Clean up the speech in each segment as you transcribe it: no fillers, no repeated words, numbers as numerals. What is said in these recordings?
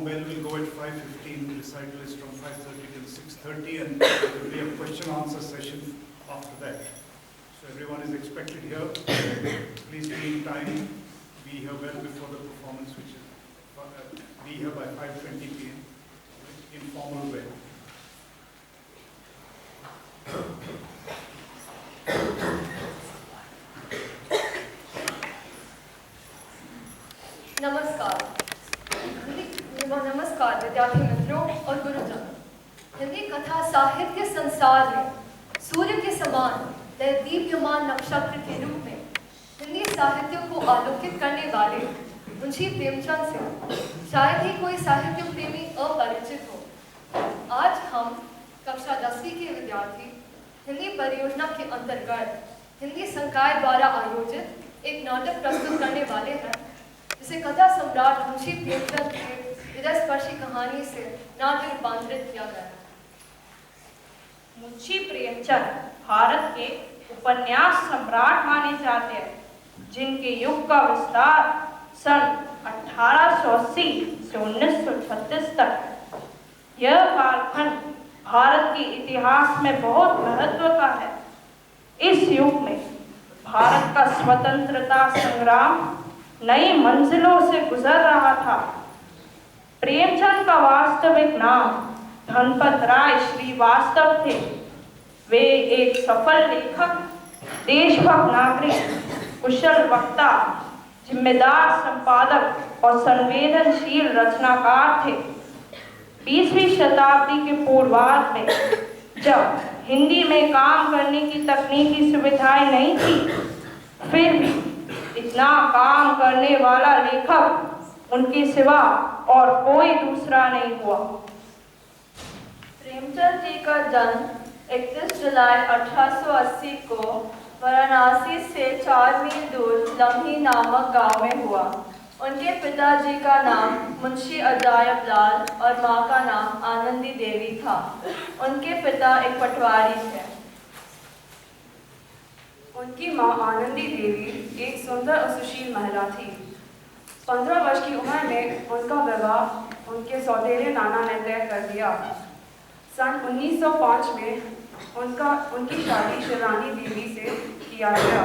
inform bell will go at 5:15. The recital is from 5:30 till 6:30, and there will be a question-answer session after that. So everyone is expected here. Please be in time. Be here well before the performance, which is be here by 5:20 p.m. Informal way. नमस्कार विद्यार्थी मित्रों और गुरुजनों। हिंदी कथा साहित्य संसार में सूर्य के समान दीप्यमान नक्षत्र के रूप में हिंदी साहित्य को आलोकित करने वाले मुंशी प्रेमचंद से शायद ही कोई साहित्य प्रेमी अपरिचित हो। आज हम कक्षा 10वीं के विद्यार्थी हिंदी परियोजना के अंतर्गत हिंदी संकाय द्वारा आयोजित एक नाटक प्रस्तुत करने वाले हैं, जिसे कथा सम्राट मुंशी प्रेमचंद के हृदयस्पर्शी कहानी से नाट्य रूपांतरित किया गया है। मुंशी प्रेमचंद भारत के उपन्यास सम्राट माने जाते हैं, जिनके युग का विस्तार सन 1880 से 1936 तक है। यह कालखंड भारत के इतिहास में बहुत महत्व का है। इस युग में भारत का स्वतंत्रता संग्राम नई मंजिलों से गुजर रहा था। प्रेमचंद का वास्तविक नाम धनपत राय श्रीवास्तव थे। वे एक सफल लेखक, देशभक्त नागरिक, कुशल वक्ता, जिम्मेदार संपादक और संवेदनशील रचनाकार थे। 20वीं शताब्दी के पूर्वार्ध में जब हिंदी में काम करने की तकनीकी सुविधाएं नहीं थी, फिर भी इतना काम करने वाला लेखक उनके सिवा और कोई दूसरा नहीं हुआ। प्रेमचंद जी का जन्म 31 जुलाई 1880 को वाराणसी से 4 मील दूर लम्ही नामक गांव में हुआ। उनके पिताजी का नाम मुंशी अजायब लाल और मां का नाम आनंदी देवी था। उनके पिता एक पटवारी थे। उनकी मां आनंदी देवी एक सुंदर और सुशील महिला थी। 15 वर्ष की उम्र में उनका विवाह उनके सौतेले नाना ने तय कर दिया। सन 1905 में उनकी शादी शिवरानी देवी से किया गया।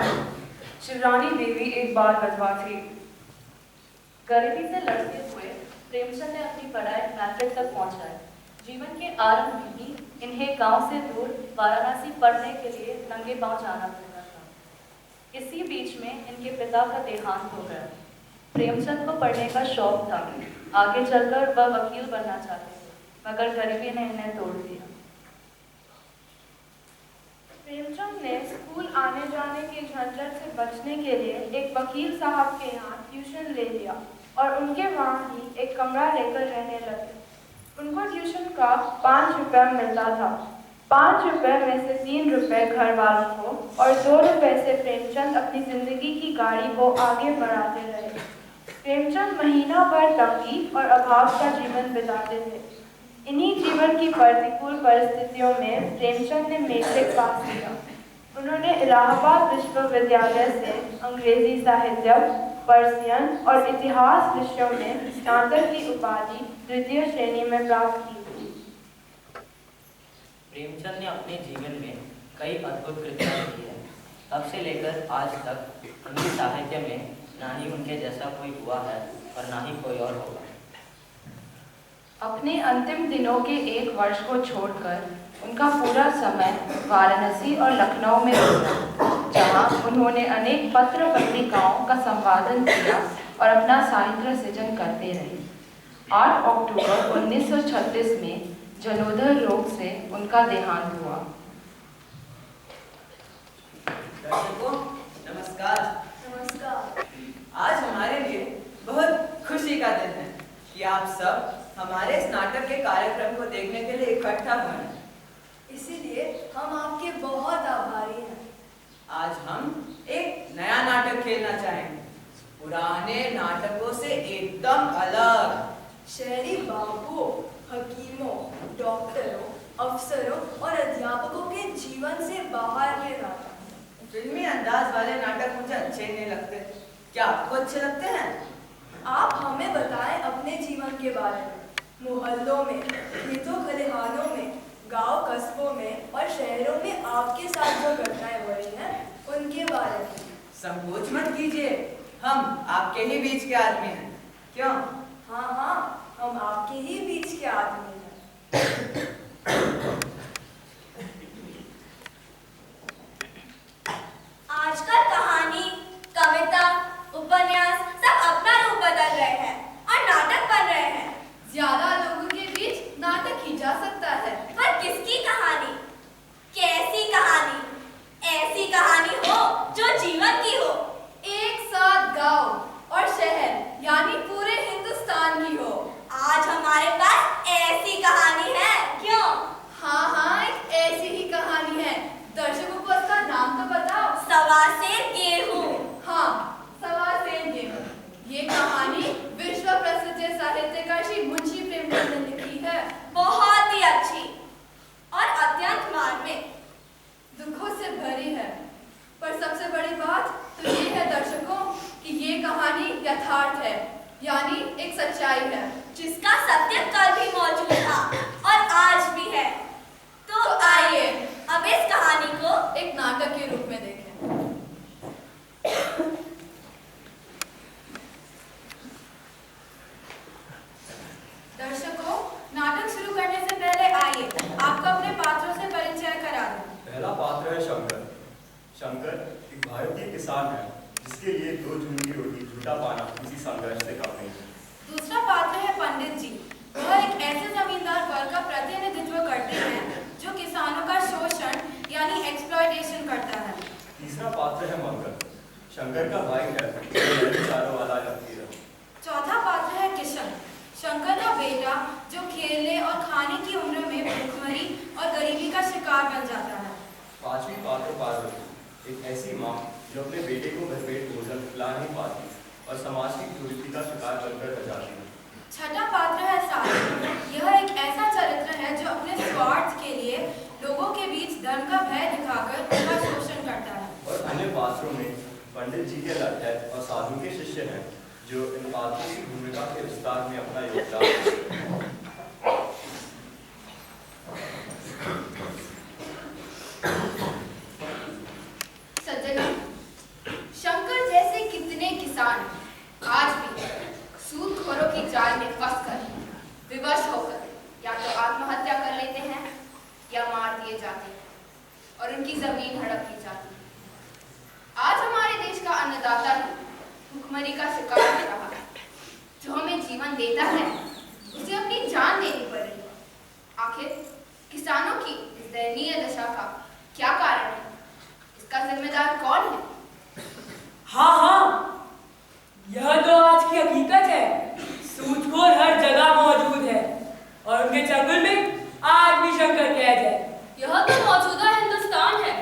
शिवरानी देवी एक बाल विधवा थी। गरीबी से लड़ते हुए प्रेमचंद ने अपनी पढ़ाई मैट्रिक तक पहुंचाई। जीवन के आरंभ में ही इन्हें गांव से दूर वाराणसी पढ़ने के लिए नंगे पांव जाना पड़ता था। इसी बीच में इनके पिता का देहांत हो गया। प्रेमचंद को पढ़ने का शौक था। आगे चलकर वह वकील बनना चाहते थे, मगर गरीबी ने इन्हें तोड़ दिया। प्रेमचंद ने स्कूल आने जाने के झंझट से बचने के लिए एक वकील साहब के यहाँ ट्यूशन ले लिया और उनके वहाँ ही एक कमरा लेकर रहने लगे। उनको ट्यूशन का 5 रुपये मिलता था। 5 रुपये में से 3 रुपये घर वालों को और 2 रुपये से प्रेमचंद अपनी जिंदगी की गाड़ी को आगे बढ़ाते रहे। प्रेमचंद महीना भर तंगी और अभाव का जीवन बिताते थे। इन्हीं जीवन की प्रतिकूल परिस्थितियों में प्रेमचंद ने मैट्रिक पास किया। उन्होंने इलाहाबाद विश्वविद्यालय से अंग्रेजी साहित्य, पर्शियन और इतिहास विषयों में स्नातक की उपाधि 2य श्रेणी में प्राप्त की थी। प्रेमचंद ने अपने जीवन में कई अद्भुत कृतियां की हैं। तब से लेकर आज तक हिंदी साहित्य में ना ही उनके जैसा कोई हुआ है और ना ही कोई और होगा। अपने अंतिम दिनों के 1 वर्ष को छोड़कर उनका पूरा समय वाराणसी और लखनऊ में गुजरा, जहां उन्होंने अनेक पत्र पत्रिकाओं का संपादन किया और अपना साहित्य सृजन करते रहे। 8 अक्टूबर 1936 में जलोदर रोग से उनका देहांत हुआ। दर्शकों नमस्कार। नमस्कार। आज हमारे लिए बहुत खुशी का दिन है कि आप सब हमारे इस नाटक के कार्यक्रम को देखने के लिए इकट्ठा हुए हैं। इसीलिए हम आपके बहुत आभारी हैं। आज हम एक नया नाटक खेलना चाहेंगे, पुराने नाटकों से एकदम अलग। शहरी बाबुओं, हकीमों, डॉक्टरों, अफसरों और अध्यापकों के जीवन से बाहर के नाटक। फिल्मी अंदाज वाले नाटक मुझे अच्छे नहीं लगते। क्या आपको अच्छे लगते हैं? आप हमें बताएं अपने जीवन के बारे में। मोहल्लों में, खेतों खलिहानों में, गांव कस्बों में और शहरों में आपके साथ जो घटनाएं हो रही हैं, उनके बारे में। संकोच मत कीजिए, हम आपके ही बीच के आदमी हैं। क्यों? हाँ हाँ, हम आपके ही बीच के आदमी हैं। आजकल कहानी, कविता, उपन्यास सब अपना रूप बदल रहे हैं और नाटक बन रहे हैं। ज्यादा लोगों के बीच नाटक ही जा सकता है। पर किसकी कहानी? कैसी कहानी? ऐसी कहानी हो जो जीवन की हो। एक साथ गांव और शहर यानी पूरे हिंदुस्तान की हो। आज हमारे पास ऐसी कहानी है। क्यों? हाँ हाँ, एक ऐसी ही कहानी है। दर्शकों को उसका नाम तो बताओ। सवा सेर गेहूं। हाँ, सवा सेर गेहूं। ये कहानी विश्व प्रसिद्ध साहित्यकार श्री मुंशी प्रेमचंद ने लिखी है। बहुत ही अच्छी और अत्यंत मार्मिक। दुखों से भरी है, पर सबसे बड़ी बात तो ये है दर्शकों कि ये कहानी यथार्थ है, यानी एक सच्चाई है जिसका सत्य कल भी मौजूद था और आज भी है। तो आइए अब इस कहानी को एक नाटक के रूप में देखें। दर्शकों, नाटक शुरू करने से पहले आइए आपको अपने पात्रों से परिचय करा दूं। पहला पात्र है शंकर। शंकर एक भारतीय किसान है जिसके लिए 2 जून की रोटी झूठा पाना किसी संघर्ष से कम नहीं है। दूसरा पात्र है पंडित जी। वह एक ऐसे जमींदार वर्ग का प्रतिनिधित्व करते हैं जो किसानों का शोषण यानी एक्सप्लॉयटेशन करता है। तीसरा पात्र है मंगल। शंकर का भाई है जो चारों वाला लगती है। चौथा पात्र है किशन, शंकर का बेटा जो खेलने और खाने की उम्र में भूखमरी और गरीबी का शिकार बन जाता है। पांचवी पात्र पार्वती, एक ऐसी माँ जो अपने बेटे को भरपेट भोजन खिला नहीं पाती और समाज की कुरीति का शिकार बनकर रह जाती है। छठा पात्र है साधु। यह एक ऐसा चरित्र है जो अपने स्वार्थ के लिए लोगों के बीच धन का भय दिखाकर उनका शोषण करता है। और अन्य पात्रों में पंडित जी के लड़के और साधु के शिष्य हैं जो इन पात्रों की भूमिका के विस्तार में अपना योगदान देते हैं। सज्जनों, शंकर जैसे कितने किसान आज भी सूदखोरों की जाल में फंसकर विवश होकर या तो आत्महत्या कर लेते हैं या मार दिए जाते हैं और उनकी जमीन हड़प ली जाती है। आज हमारे देश का अन्नदाता ही भूखमरी का शिकार हो रहा है। जो हमें जीवन देता है उसे अपनी जान देनी पड़ रही है। आखिर किसानों की इस दयनीय दशा का क्या कारण है? इसका जिम्मेदार कौन है? हाँ हाँ, यह तो आज की हकीकत है। सूदखोर हर जगह मौजूद है और उनके चंगुल में आज भी शंकर कैद है। यह तो मौजूदा हिंदुस्तान है।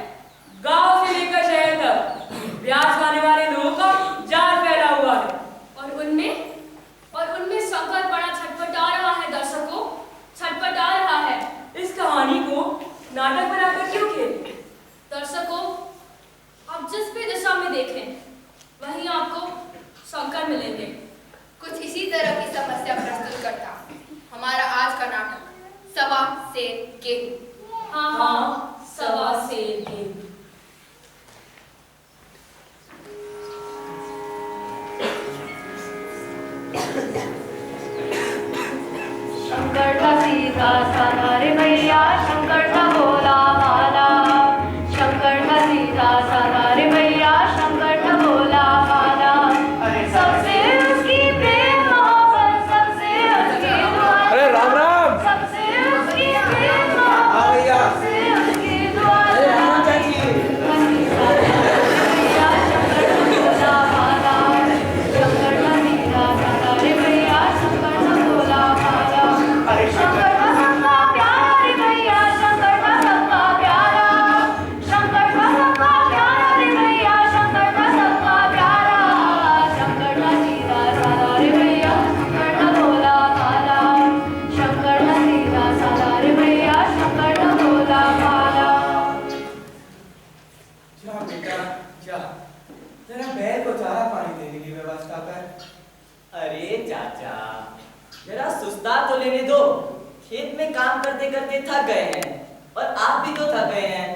गांव से लेकर शहर तक ब्याज खाने वाले लोगों का जाल फैला हुआ है और उनमें शंकर बड़ा छटपटा रहा है। दर्शकों, छटपटा रहा है। इस कहानी को नाटक बनाकर क्यों खेले? दर्शकों, आप जिस भी दिशा में देखें वहीं आपको शंकर मिलेंगे। कुछ इसी तरह की समस्या प्रस्तुत करता हमारा आज का नाटक सवा सेर गेहूं। हाँ हाँ, सवा सेर गेहूं। शंकर का सीधा साधा रे भैया, शंकर का भोला भाला। शंकर का सीधा साधा रे भैया, शंकर का भोला भाला। सबसे उसकी प्रेम मोहब्बत, सबसे उसकी दुआ। अरे राम राम। सबसे उसकी प्रेम मोहब्बत, सबसे उसकी दुआ। भैया शंकर का भोला भाला। शंकर का सीधा साधा रे भैया, शंकर का भोला भाला। शंकर का सच्चा प्यार रे भैया। साथ तो लेने दो। खेत में काम करते करते थक गए हैं और आप भी तो थक गए हैं।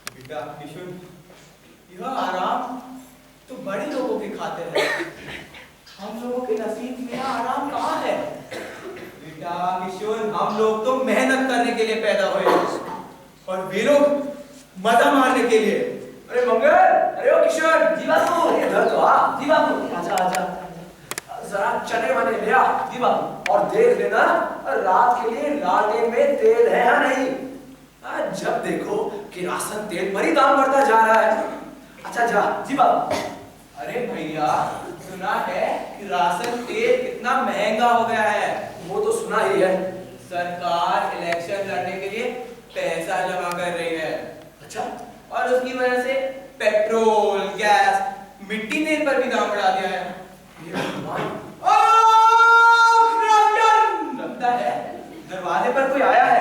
बेटा किशोर, यह आराम तो बड़े लोगों के खातिर है, हम लोगों के नसीब में आराम कहाँ है? बेटा किशोर, हम लोग तो मेहनत करने के लिए पैदा हुए और वे लोग मजा मारने के लिए। अरे मंगल, अरे ओ किशोर, जी बाबू। इधर तो आ। जी बाबू। आजा आजा, जरा चने वने ले आ। जी बाबू। और देख लेना रात के लिए लालटेन में तेल है या नहीं। जब देखो किरासन तेल पर ही दाम बढ़ता जा रहा है। अच्छा जा। जी बाबू। अरे भैया, सुना है कि राशन तेल कितना महंगा हो गया है। वो तो सुना ही है। सरकार इलेक्शन लड़ने के लिए पैसा जमा कर रही है। अच्छा, और उसकी वजह से पेट्रोल, गैस, मिट्टी तेल पर भी दाम बढ़ा दिया है। लगता है दरवाजे पर कोई आया है।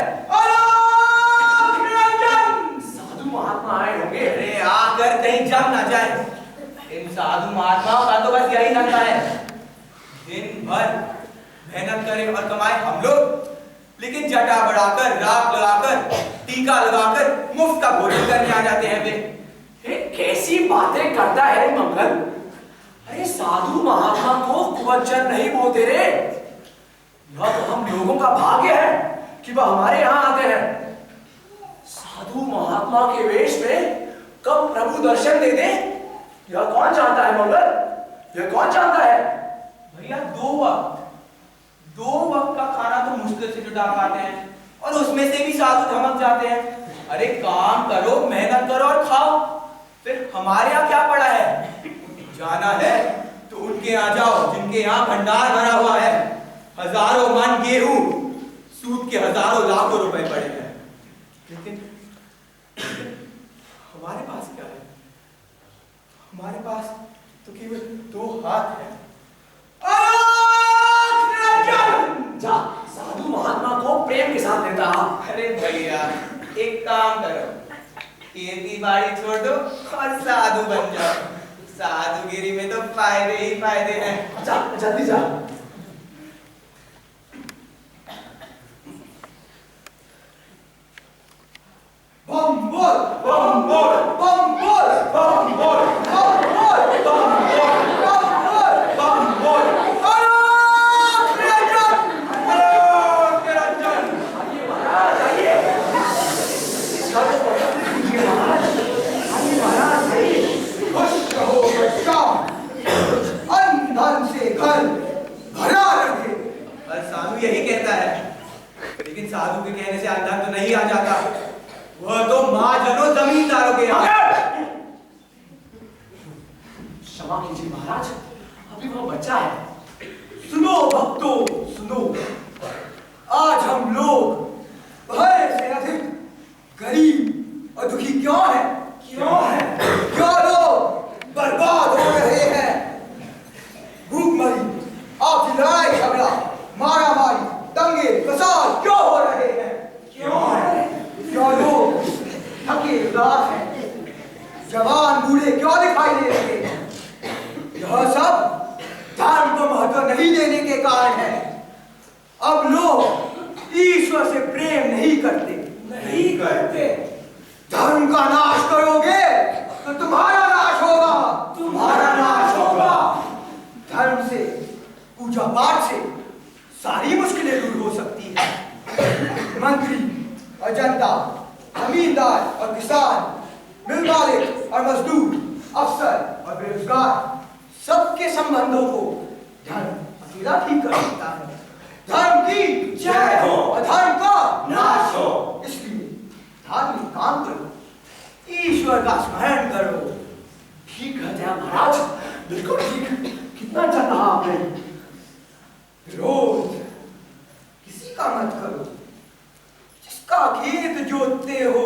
साधु महात्मा आए होंगे। अरे आकर कहीं जम ना जाए। इन साधु महात्माओं का तो बस यही धंधा है, दिन भर मेहनत करें और कमाए हम लोग, लेकिन जटा बढ़ाकर, राख लगाकर, टीका लगाकर मुफ्त का भोजन करने आ जाते हैं वे। कैसी बातें करता है मंगल। अरे साधु महात्मा को कुवचन नहीं बोलते रे। यह तो हम लोगों का भाग्य है कि वह हमारे यहाँ आते हैं। साधु महात्मा के वेश में कब प्रभु दर्शन दे दे, यह कौन जानता है मंगल? यह कौन जानता है? भैया दो वक्त का खाना तो मुश्किल से जुटा पाते हैं और उसमें से भी साधु धमक जाते हैं। अरे काम करो, मेहनत करो और खाओ। फिर हमारे यहाँ क्या पड़ा है? जाना है तो उनके यहाँ जाओ जिनके यहाँ भंडार भरा हुआ है। हजारों मन गेहूं, सूद के हजारों लाखों रुपए पड़े हैं। लेकिन हमारे पास क्या है? हमारे पास तो केवल 2 हाथ है। जा साधु महात्मा को प्रेम के साथ लेता। अरे भैया, एक काम करो, खेती बाड़ी छोड़ दो और साधु बन जाओ। साधुगिरी में तो फायदे ही फायदे हैं। जा जल्दी जा। बम बोल, बम बोल, बम बोल, बम बोल, बम बोल, बम बोल, बम बोल, बम बोल। धन से घर भरा रहे। और साधु यही कहता है, लेकिन साधु के कहने से अंधन तो नहीं आ जाता। वह तो महाजनों जमींदारों के यहाँ। क्षमा कीजिए महाराज, अभी वह बच्चा है। सुनो भक्तों, सुनो। आज हम लोग भय से अधिक गरीब और दुखी क्यों है? क्यों है? क्यों लोग बर्बाद हो रहे हैं? भूखमरी, आपसी लड़ाई झगड़ा, मारा मारी, दंगे फसाद क्यों हो रहे हैं? क्यों है? क्यों लोग थके उदास हैं? जवान बूढ़े क्यों दिखाई दे रहे हैं? यह सब धर्म को महत्व नहीं देने के कारण है। अब लोग ईश्वर से प्रेम नहीं करते। नहीं करते। धर्म का नाश करोगे तो तुम्हारा नाश होगा। तुम्हारा नाश होगा। धर्म से, पूजा पाठ से सारी मुश्किलें दूर हो सकती है। मंत्री और जनता, जमींदार और किसान, मिल मालिक और मजदूर, अफसर और बेरोजगार, सबके संबंधों को धर्म अकेला ठीक कर सकता है। धर्म की जय हो और धर्म का नाश हो। इसलिए धार्मिक काम करो, ईश्वर का स्मरण करो। ठीक कहते हैं महाराज, बिल्कुल ठीक। कितना अच्छा कहा आपने। रोज किसी का मत करो। जिसका खेत जोतते हो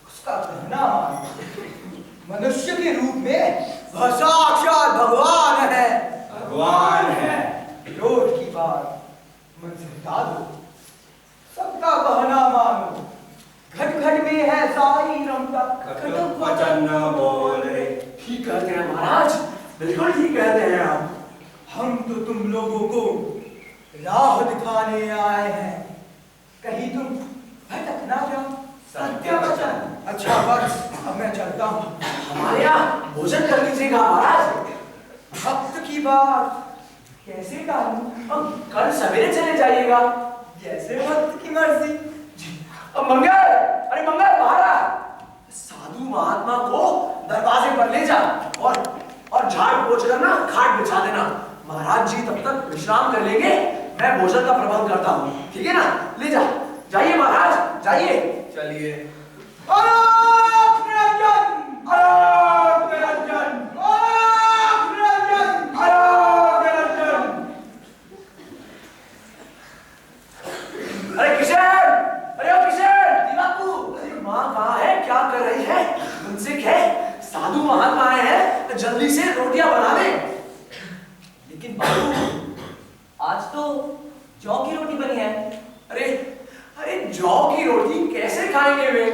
उसका कहना मानो। मनुष्य के रूप में वह साक्षात भगवान है। भगवान है। रोज की बात मन से हटा दो, सबका कहना मानो। घट घट में है साई रमता, वचन न बोले। ठीक कहते हैं महाराज, बिल्कुल ठीक कहते हैं आप। हम तो तुम लोगों को राह दिखाने आए हैं, कहीं तुम भटकना क्या? सत्य वचन। अच्छा बस, अब मैं चलता हूँ। हमारे यहाँ भोजन कर लीजिएगा महाराज। भक्त की बात कैसे टालूं? अब कल सवेरे चले जाइएगा, जैसे भक्त की मर्जी। अब मंगल, अरे मंगल बाहर आ। साधु महात्मा को दरवाजे पर ले जा और झाड़ पोंछ कर ना खाट बिछा देना। महाराज जी तब तक विश्राम कर लेंगे, मैं भोजन का प्रबंध करता हूँ, ठीक है ना? ले जा, जाइए महाराज, जाइए। चलिए। अलोक निरंजन, अलोक निरंजन, अलोक निरंजन, अलोक निरंजन। अरे किशन, अरे ओ किशन, जी बापू। अरे माँ कहाँ है, क्या कर रही है? मुंसिक है, साधु महात्मा आए हैं, जल्दी से रोटियां बना दे। लेकिन बाबू, आज तो जौ की रोटी बनी है। अरे अरे जौ की रोटी कैसे खाएंगे वे?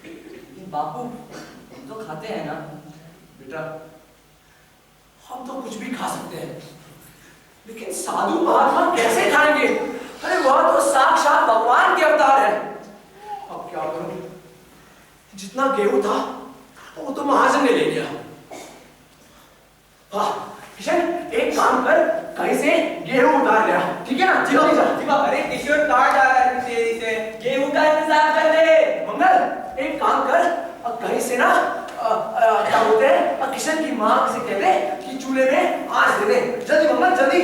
लेकिन बापू, हम तो खाते हैं ना। बेटा, हम तो कुछ भी खा सकते हैं, लेकिन साधु महात्मा कैसे खाएंगे? अरे वह तो साक्षात भगवान के अवतार है। अब क्या करूं? जितना गेहूं था वो तो महाजन ने ले लिया। हाँ किशन, एक काम कर, कहीं से गेहूं उतार लिया, ठीक है ना? जी बाबा। अरे किशोर कहाँ जा रहा है तेजी से? गेहूं का इंतजाम कर ले। मंगल, एक काम कर, कहीं से ना क्या बोलते हैं, किशन की माँ से कह दे कि चूल्हे में आंच दे दे। जल्दी मंगल, जल्दी।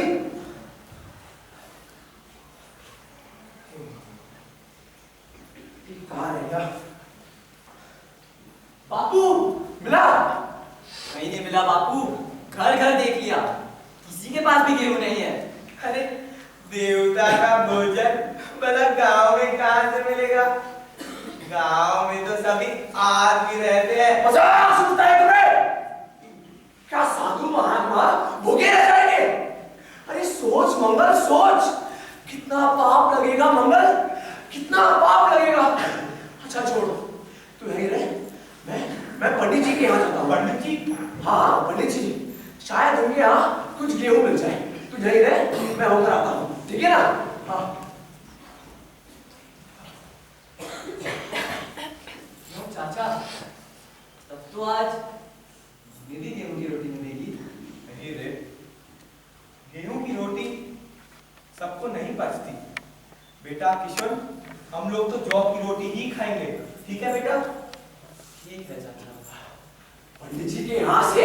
कहाँ रह गया? बापू मिला? कहीं नहीं मिला बापू, घर घर देख लिया, किसी के पास भी गेहूं नहीं है। अरे देवता का भोजन भला गांव में कहां से मिलेगा? गांव में तो सभी आदमी रहते हैं। मजाक सुनता है तुम्हें? क्या साधु महात्मा भूखे रह जाएंगे? अरे सोच मंगल, सोच, कितना पाप लगेगा मंगल, कितना पाप लगेगा। अच्छा छोड़, तू यहीं रह, मैं पंडित जी के यहाँ जाता हूँ। पंडित जी? हाँ पंडित जी, शायद उनके यहाँ कुछ गेहूं मिल जाए। तू यहीं रह, मैं होकर आता हूँ, ठीक है ना? हाँ। चाचा, तब तो आज दीदी गेहूं की रोटी मिलेगी। नहीं रे, गेहूं की रोटी सबको नहीं पचती। बेटा किशन, हम लोग तो जौ की रोटी ही खाएंगे, ठीक है बेटा? ठीक है चाचा। पंडित जी के यहाँ से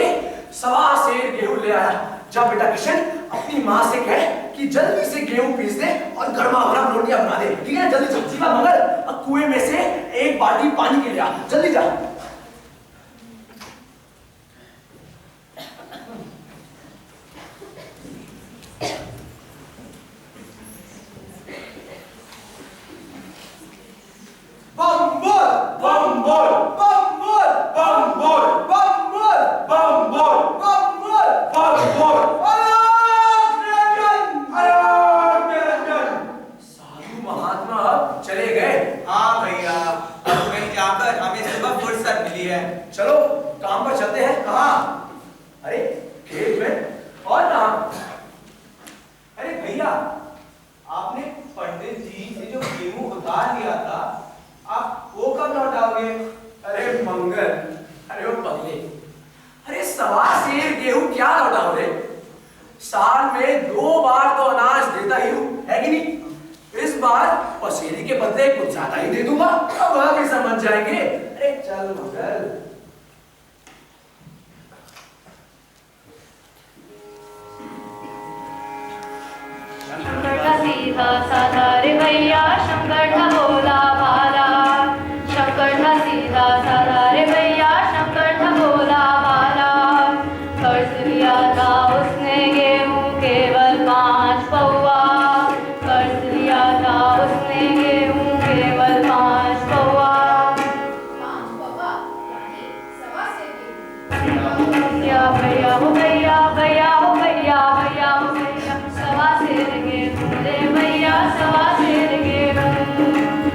1.25 सेर गेहूं ले आया। जा बेटा किशन, अपनी माँ से कह कि जल्दी से गेहूं पीस दे और गर्मा गर्म रोटियां बना दे, ठीक है? जल्दी सब्जी का मंगल, कुएं में से 1 बाल्टी पानी के लिया, जल्दी जा। बम बोल, बम बोल, बम बोल, बम बोल, बम बोल, बम बोल, बम बोल, बम बोल। अलोक निरंजन, अलोक निरंजन। साधु महात्मा अब चले गए। हाँ भैया, अब कहीं जाकर हमें सुबह फुर्सत मिली है। चलो काम पर चलते हैं। कहाँ? अरे खेत में। और कहाँ? अरे भैया, आपने पंडित जी से जो गेहूं उतार लिया था, आप वो कब लौटाओगे? अरे मंगल, अरे वो पगले, अरे 1.25 सेर गेहूं क्या लौटाओ रे? साल में 2 बार तो अनाज देता ही हूँ, है कि नहीं? इस बार पसेरी के बदले कुछ ज्यादा ही दे दूंगा, अब वह भी समझ जाएंगे। अरे चल मंगल। शंकर का सीधा साधा रे भैया, शंकर का भोला भाला। शंकर का सीधा साधा रे भैया, शंकर का भोला भाला। कर्ज लिया था उसने गेहूं केवल 5 पौआ। कर्ज लिया था उसने गेहूं केवल 5 पौआ। 5 पौआ यानी 1.25 सेर गेहूं। भैया भैया हो भैया, भैया हो भैया, भैया हो भैया। 1.25 सेर गेहूं रे भैया, 1.25 सेर गेहूं।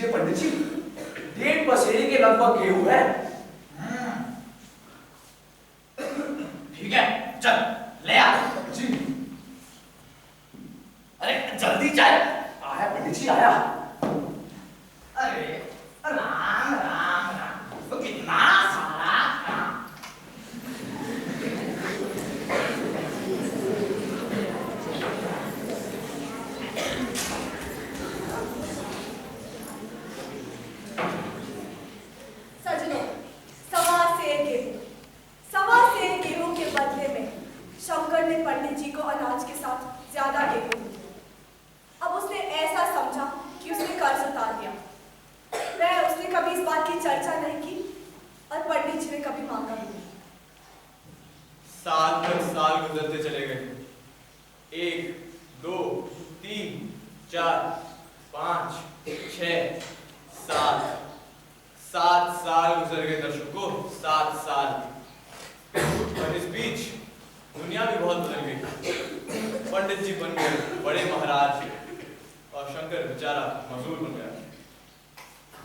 लीजिए पंडित जी, 1.5 पसेरे के लगभग गेहूं है। ठीक है, चल ले आ। जी। अरे जल्दी चल। आया पंडित जी, आया। अरे राम राम राम, तो कितना सारा काम। सजनों, सवा सेर गेहूं के बदले में शंकर ने पंडित जी को अनाज के साथ ज्यादा गेहूं दिया। अब उसने ऐसा समझा कि उसने कर्ज उतार दिया। वह उसने कभी इस बात की चर्चा नहीं की और पंडित जी ने कभी मांगा भी नहीं। साल पर साल गुजरते चले गए। 1, 2, 3, 4, 5, 6, 7 साल गुजर गए दर्शकों, 7 साल। और इस बीच दुनिया भी बहुत बदल गई। पंडित जी बन गए बड़े महाराज और शंकर बेचारा मजदूर बन गया।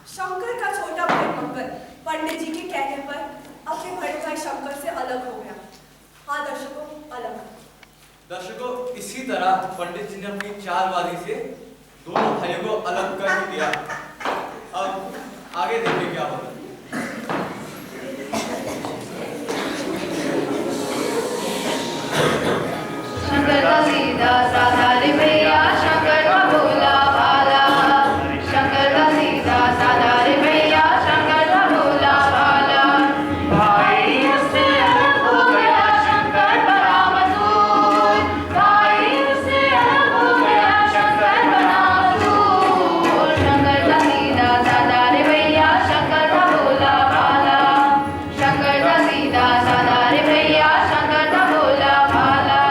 शंकर का छोटा भाई मंगल पंडित जी के कहने पर अपने बड़े भाई शंकर से अलग हो गया। हाँ दर्शकों, अलग। दर्शकों, इसी तरह पंडित जी ने अपनी चालबाजी से दोनों भाइयों को अलग कर दिया। अब आगे देखिए क्या होता है। शंकर का सीधा साधा रे भैया, शंकर का भोला भाला। शंकर का सीधा साधा रे भैया, शंकर का भोला भाला। भाई उससे अलग हो गया शंकर बड़ा मजदूर। भाई उससे अलग हो गया शंकर बड़ा मजदूर। शंकर का सीधा साधा रे भैया, शंकर का भोला भाला। शंकर का सीधा साधा रे भैया, शंकर का भोला भाला।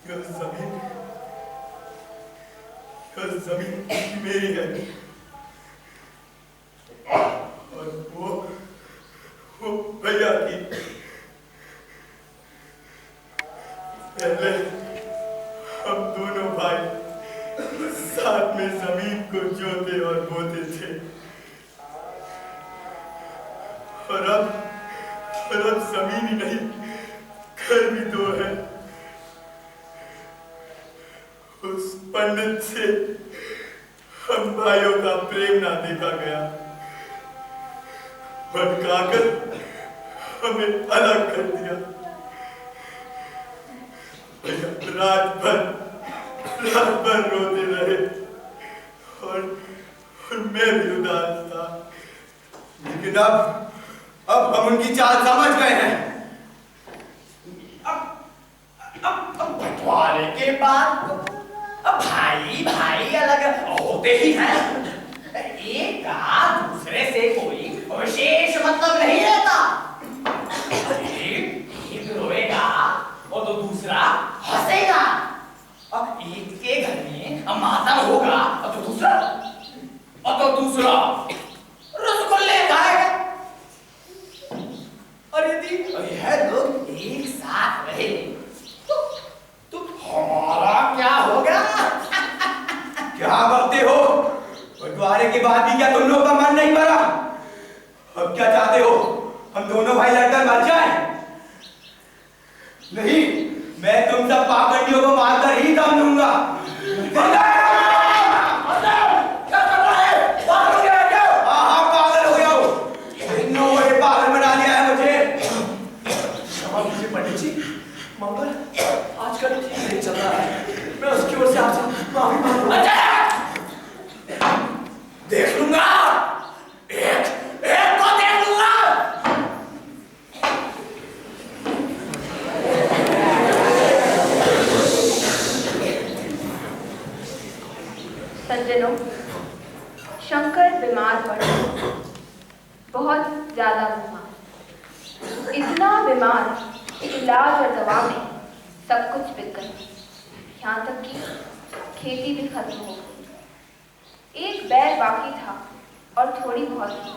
यह जमीन मेरी है और वो भैया की। पहले हम दोनों भाई साथ में जमीन को जोते और बोते थे और अब जमीन ही नहीं, घर भी 2 है। उस पंडित से हम भाइयों का प्रेम ना देखा गया, भटकाकर हमें अलग कर दिया। रात भर रोते रहे और मैं भी उदास था। लेकिन अब हम उनकी चाल समझ गए हैं। अब बंटवारे के बाद अब भाई अलग होते ही हैं। एक का दूसरे से कोई विशेष मतलब नहीं रहता। एक रोएगा और तो दूसरा हंसेगा। अब एक के घर में मातम होगा और तो दूसरा रसगुल्ले खाएगा। और यदि यह लोग एक साथ रहे तो हमारा क्या होगा? क्या बकते हो? बंटवारे के बाद भी क्या तुम लोग का मन नहीं भरा? अब क्या चाहते हो? हम दोनों भाई लड़कर मर जाएं? नहीं, मैं तुम सब पाखंडियों को मारकर ही दम लूंगा। पंडित जी, मंगल आजकल ठीक नहीं चल रहा है। मैं उसकी ओर से आपसे माफी मांगूंगा। देख लूंगा, एक को देख लूंगा। सज्जनों, शंकर बीमार पड़े, बहुत ज्यादा बीमार। इतना बीमार कि इलाज और दवा में सब कुछ बिक गया। यहाँ तक कि खेती भी खत्म हो गई। एक बैल बाकी था और थोड़ी बहुत थी।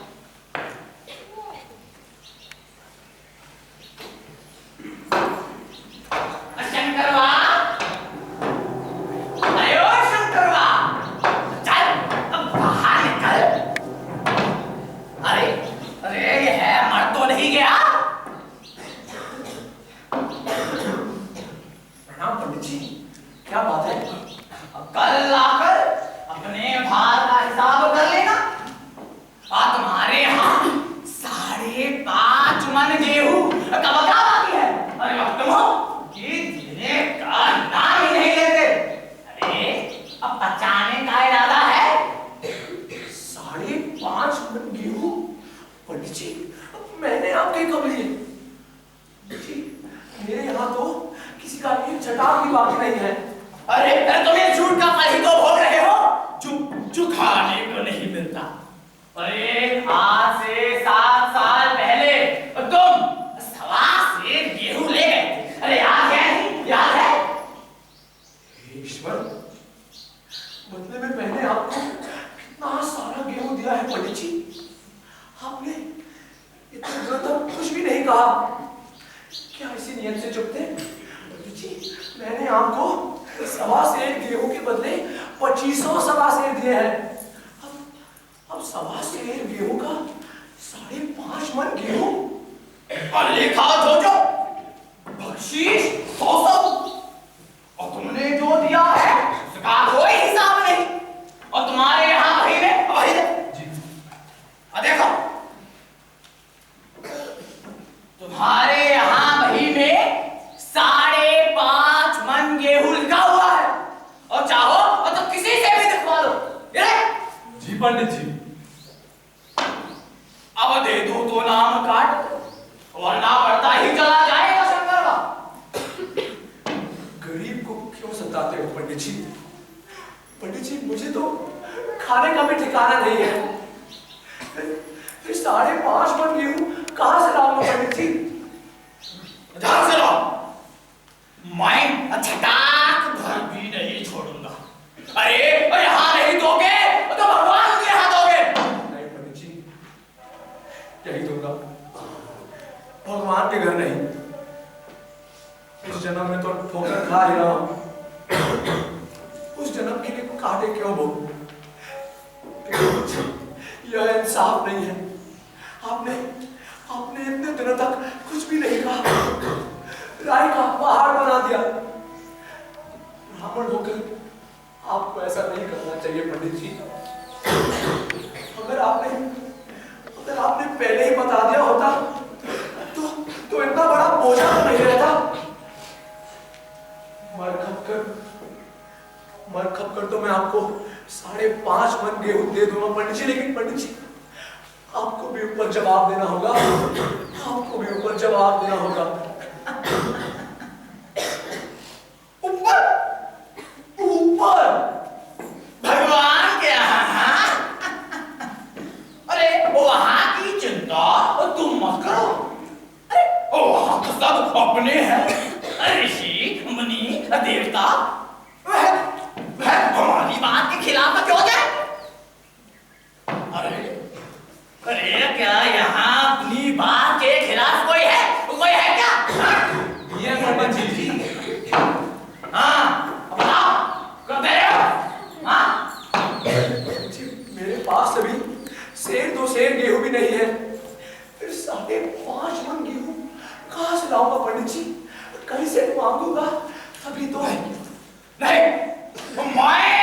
आटे कब लिए? जी, मेरे यहाँ तो किसी का एक चटाक भी बाकी नहीं है। अरे तुम ये झूठ का फल ही तो भोग रहे हो, जो खाने को नहीं मिलता। अरे आज से 7 साल पहले तुम 1.25 सेर गेहूं ले गए थे। अरे याद है? याद है? ईश्वर, बदले में मैंने आपको कितना सारा गेहूं दिया है पंडित जी। आपने इतने दिनों तक कुछ भी नहीं कहा। क्या इसी नियत से चुप थे? पंडित जी, मैंने आपको 1.25 सेर गेहूं के बदले 2500 सवा सेर दिए हैं। अब 1.25 सेर गेहूं का 5.5 मन गेहूं। अरे खाओ जो बख्शीश 100 और तुमने जो दिया है उसका कोई हिसाब नहीं। और तुम्हारे यहाँ वही देखो, तुम्हारे यहाँ वही में 5.5 मन गेहूं लिखा हुआ है। और चाहो तो किसी से भी दिखवा लो। जी पंडित जी। अब दे दो तो नाम काट, वरना बढ़ता ही चला जाएगा शंकरवा। गरीब को क्यों सताते हो पंडित जी? पंडित जी, मुझे तो खाने का भी ठिकाना नहीं है। फिर 5.5 मन गेहूं कहां से लाऊंगा पंडित जी? ध्यान से लो, मैं छटाक भर भी नहीं छोड़ूंगा। अरे यहाँ नहीं दोगे तो भगवान के यहाँ दोगे। नहीं पंडित जी, यही दूंगा, भगवान के घर नहीं। इस जन्म में तो ठोकर खा ही रहा हूं, उस जन्म के लिए काटे क्यों भोगूं? यह इंसाफ नहीं है। आपने इतने दिनों तक कुछ भी नहीं कहा, राय का पहाड़ बना दिया। ब्राह्मण होकर आपको ऐसा नहीं करना चाहिए पंडित जी। अगर आपने पहले ही बता दिया होता तो इतना बड़ा बोझा तो नहीं रहता। मर खपकर तो मैं आपको 5.5 मन गेहूं दे दूंगा पंडित जी। लेकिन पंडित जी, आपको भी ऊपर जवाब देना होगा। आपको भी ऊपर जवाब देना होगा। ऊपर भगवान के यहाँ। अरे वहां की चिंता तुम मत करो। अरे वहां तो सब अपने हैं, ऋषि मुनि देवता। वह हमारी बात के खिलाफ क्यों जाए? अरे क्या यहाँ अपनी बात के खिलाफ कोई है क्या? ये पंडित जी। हाँ बताओ, कर दे रहे हो? हाँ मेरे पास अभी 2 सेर गेहूं भी नहीं है। फिर 5.5 मन गेहूं कहां से लाऊंगा पंडित जी? कहीं से मांगूंगा तभी तो। नहीं, मैं